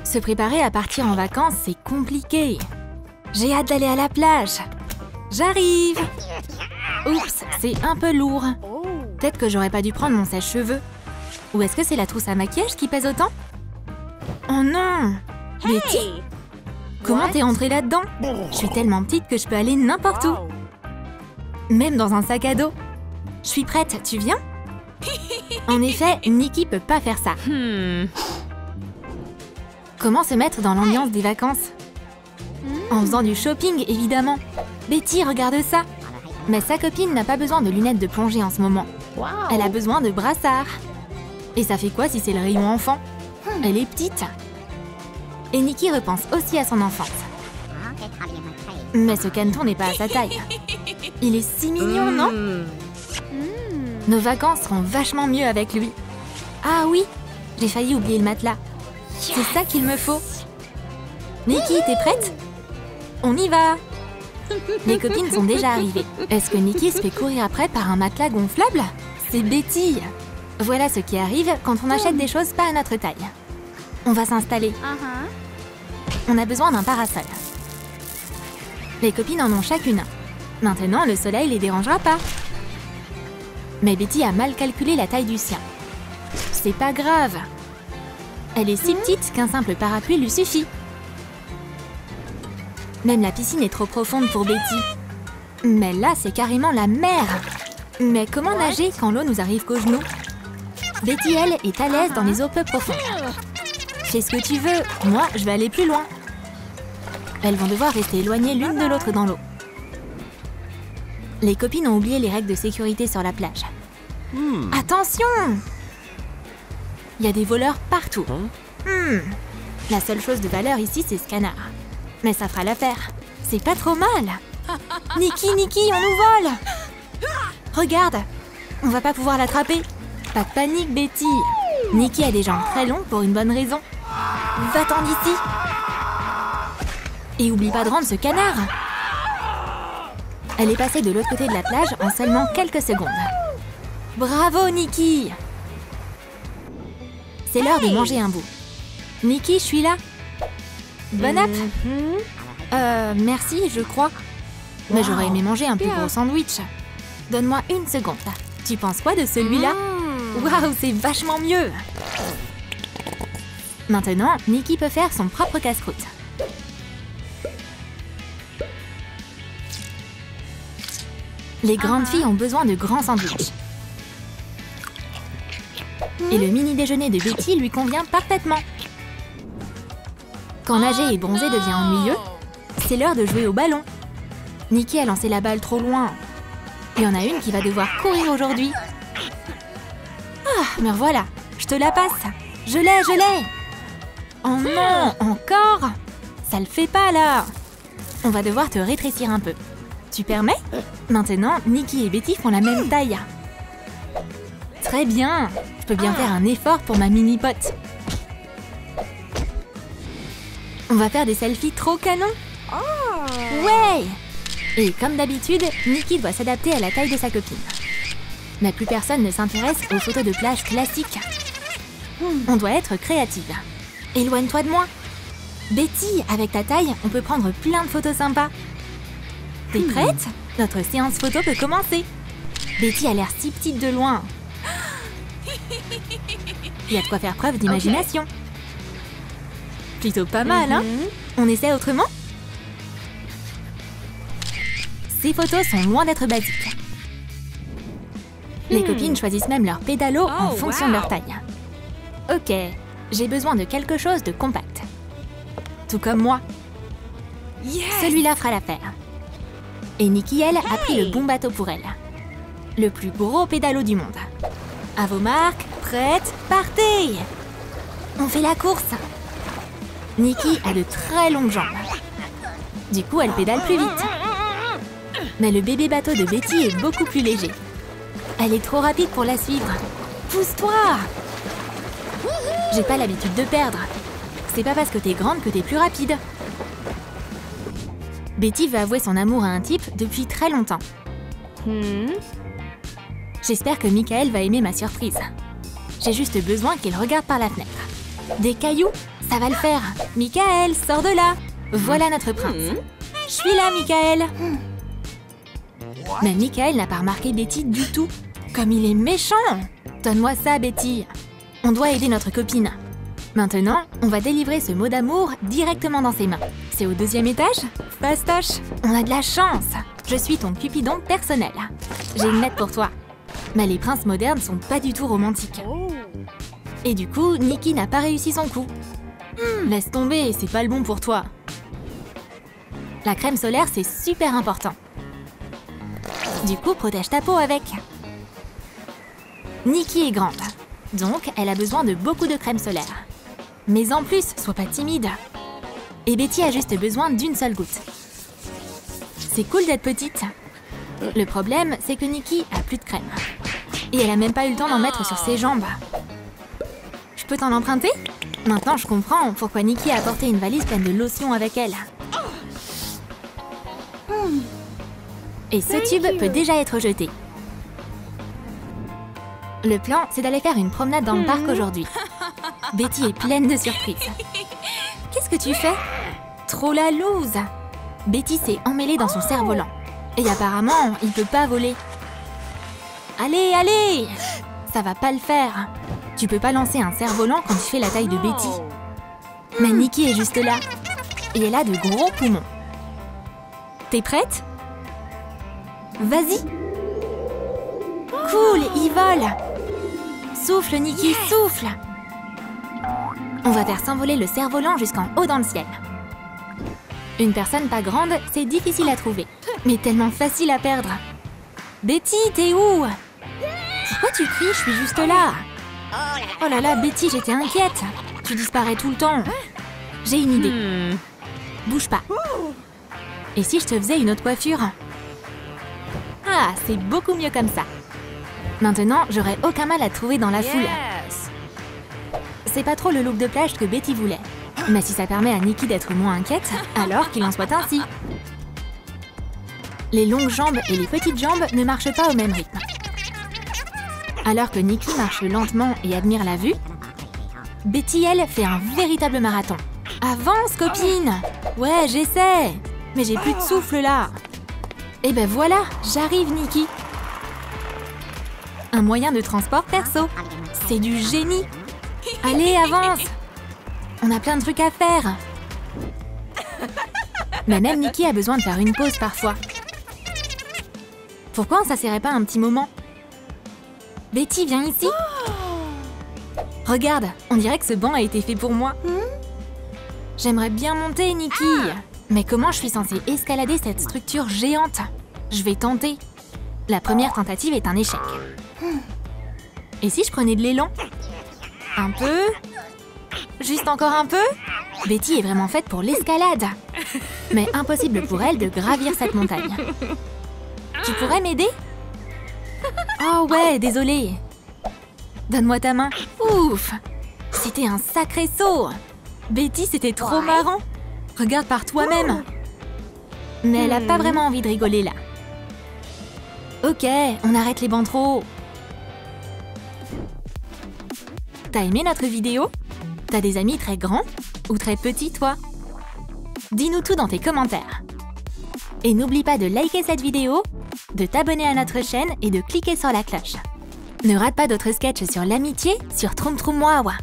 Se préparer à partir en vacances, c'est compliqué. J'ai hâte d'aller à la plage. J'arrive. Oups, c'est un peu lourd. Peut-être que j'aurais pas dû prendre mon sèche-cheveux. Ou est-ce que c'est la trousse à maquillage qui pèse autant? Oh non! Betty? Comment t'es entrée là-dedans? Je suis tellement petite que je peux aller n'importe où. Même dans un sac à dos. Je suis prête, tu viens? En effet, Nikki peut pas faire ça. Comment se mettre dans l'ambiance des vacances? En faisant du shopping, évidemment. Betty, regarde ça. Mais sa copine n'a pas besoin de lunettes de plongée en ce moment. Elle a besoin de brassards. Et ça fait quoi si c'est le rayon enfant? Elle est petite. Et Nikki repense aussi à son enfance. Mais ce caneton n'est pas à sa taille. Il est si mignon, non? Nos vacances seront vachement mieux avec lui. Ah oui, j'ai failli oublier le matelas. C'est ça qu'il me faut. Nikki, t'es prête? On y va! Les copines sont déjà arrivées. Est-ce que Nikki se fait courir après par un matelas gonflable? C'est Betty! Voilà ce qui arrive quand on achète des choses pas à notre taille. On va s'installer. On a besoin d'un parasol. Les copines en ont chacune un. Maintenant, le soleil les dérangera pas. Mais Betty a mal calculé la taille du sien. C'est pas grave. Elle est si petite qu'un simple parapluie lui suffit. Même la piscine est trop profonde pour Betty. Mais là, c'est carrément la mer. Mais comment nager quand l'eau nous arrive qu'aux genoux? Betty, elle, est à l'aise dans les eaux peu profondes. Fais ce que tu veux, moi, je vais aller plus loin. Elles vont devoir rester éloignées l'une de l'autre dans l'eau. Les copines ont oublié les règles de sécurité sur la plage. Attention! Il y a des voleurs partout. La seule chose de valeur ici, c'est ce canard. Mais ça fera l'affaire. C'est pas trop mal. Nikki, on nous vole! Regarde, on va pas pouvoir l'attraper. Pas de panique, Betty. Nikki a des jambes très longues pour une bonne raison. Va-t'en d'ici. Et oublie pas de rendre ce canard. Elle est passée de l'autre côté de la plage en seulement quelques secondes. Bravo, Nikki! C'est l'heure de manger un bout. Nikki, je suis là. Bon app. Merci, je crois. Mais j'aurais aimé manger un plus gros sandwich. Donne-moi une seconde. Tu penses quoi de celui-là? Waouh, c'est vachement mieux. Maintenant, Nikki peut faire son propre casse-croûte. Les grandes filles ont besoin de grands sandwichs. Et le mini-déjeuner de Betty lui convient parfaitement. Quand nager et bronzer devient ennuyeux, c'est l'heure de jouer au ballon. Nikki a lancé la balle trop loin. Il y en a une qui va devoir courir aujourd'hui. Ah, me revoilà. Je te la passe. Je l'ai. Oh non, encore? Ça le fait pas, là. On va devoir te rétrécir un peu. Tu permets? Maintenant, Nikki et Betty font la même taille. Très bien. Je peux bien faire un effort pour ma mini-pote. On va faire des selfies trop canon. Ouais! Et comme d'habitude, Nikki doit s'adapter à la taille de sa copine. Mais plus personne ne s'intéresse aux photos de plage classiques. On doit être créative. Éloigne-toi de moi. Betty, avec ta taille, on peut prendre plein de photos sympas. T'es prête? Notre séance photo peut commencer. Betty a l'air si petite de loin. Il y a de quoi faire preuve d'imagination. Plutôt pas mal, hein? On essaie autrement? Ces photos sont loin d'être basiques. Les copines choisissent même leur pédalo en fonction de leur taille. Ok, j'ai besoin de quelque chose de compact. Tout comme moi. Celui-là fera l'affaire. Et Nikki, elle, a pris le bon bateau pour elle. Le plus gros pédalo du monde. À vos marques, prêtes, partez! On fait la course. Nikki a de très longues jambes. Du coup, elle pédale plus vite. Mais le bébé bateau de Betty est beaucoup plus léger. Elle est trop rapide pour la suivre. Pousse-toi! J'ai pas l'habitude de perdre. C'est pas parce que t'es grande que t'es plus rapide. Betty veut avouer son amour à un type depuis très longtemps. J'espère que Michael va aimer ma surprise. J'ai juste besoin qu'il regarde par la fenêtre. Des cailloux, Ça va le faire. Michael, sors de là. Voilà notre prince. Je suis là, Michael. Mais Michael n'a pas remarqué Betty du tout. Comme il est méchant. Donne-moi ça, Betty. On doit aider notre copine. Maintenant, on va délivrer ce mot d'amour directement dans ses mains. C'est au 2e étage? Fastoche, on a de la chance. Je suis ton cupidon personnel. J'ai une lettre pour toi. Mais les princes modernes sont pas du tout romantiques. Et du coup, Nikki n'a pas réussi son coup. Laisse tomber, c'est pas le bon pour toi. La crème solaire, c'est super important. Du coup, protège ta peau avec. Nikki est grande, donc elle a besoin de beaucoup de crème solaire. Mais en plus, sois pas timide. Et Betty a juste besoin d'une seule goutte. C'est cool d'être petite. Le problème, c'est que Nikki a plus de crème. Et elle a même pas eu le temps d'en mettre sur ses jambes. Je peux t'en emprunter? Maintenant, je comprends pourquoi Nikki a apporté une valise pleine de lotion avec elle. Et ce tube peut déjà être jeté. Le plan, c'est d'aller faire une promenade dans le parc aujourd'hui. Betty est pleine de surprises. Qu'est-ce que tu fais? Trop la loose! Betty s'est emmêlée dans son cerf-volant. Et apparemment, il peut pas voler. Allez, allez! Ça va pas le faire. Tu peux pas lancer un cerf-volant quand tu fais la taille de Betty. Mais Nikki est juste là. Et elle a de gros poumons. T'es prête? Vas-y! Cool, il vole! Souffle, Nikki, souffle! On va faire s'envoler le cerf-volant jusqu'en haut dans le ciel. Une personne pas grande, c'est difficile à trouver, mais tellement facile à perdre. Betty, t'es où? Pourquoi tu cries? Je suis juste là. Oh là là, Betty, j'étais inquiète. Tu disparais tout le temps. J'ai une idée. Bouge pas. Et si je te faisais une autre coiffure? Ah, c'est beaucoup mieux comme ça. Maintenant, j'aurais aucun mal à te trouver dans la foule. C'est pas trop le look de plage que Betty voulait. Mais si ça permet à Nikki d'être moins inquiète, alors qu'il en soit ainsi. Les longues jambes et les petites jambes ne marchent pas au même rythme. Alors que Nikki marche lentement et admire la vue, Betty, elle, fait un véritable marathon. Avance, copine! Ouais, j'essaie! Mais j'ai plus de souffle là. Et ben voilà, j'arrive, Nikki. Un moyen de transport perso. C'est du génie. Allez, avance! On a plein de trucs à faire. Mais même Nikki a besoin de faire une pause parfois. Pourquoi on s'asserait pas un petit moment? Betty, viens ici. Regarde, on dirait que ce banc a été fait pour moi. J'aimerais bien monter, Nikki. Mais comment je suis censée escalader cette structure géante? Je vais tenter. La première tentative est un échec. Et si je prenais de l'élan? Un peu? Juste encore un peu? Betty est vraiment faite pour l'escalade. Mais impossible pour elle de gravir cette montagne. Tu pourrais m'aider? Oh ouais, désolée. Donne-moi ta main. Ouf! C'était un sacré saut. Betty, c'était trop marrant. Regarde par toi-même. Mais elle a pas vraiment envie de rigoler là. Ok, on arrête les bancs trop hauts. T'as aimé notre vidéo? T'as des amis très grands ou très petits, toi? Dis-nous tout dans tes commentaires. Et n'oublie pas de liker cette vidéo, de t'abonner à notre chaîne et de cliquer sur la cloche. Ne rate pas d'autres sketchs sur l'amitié sur Troum Troum Wawa.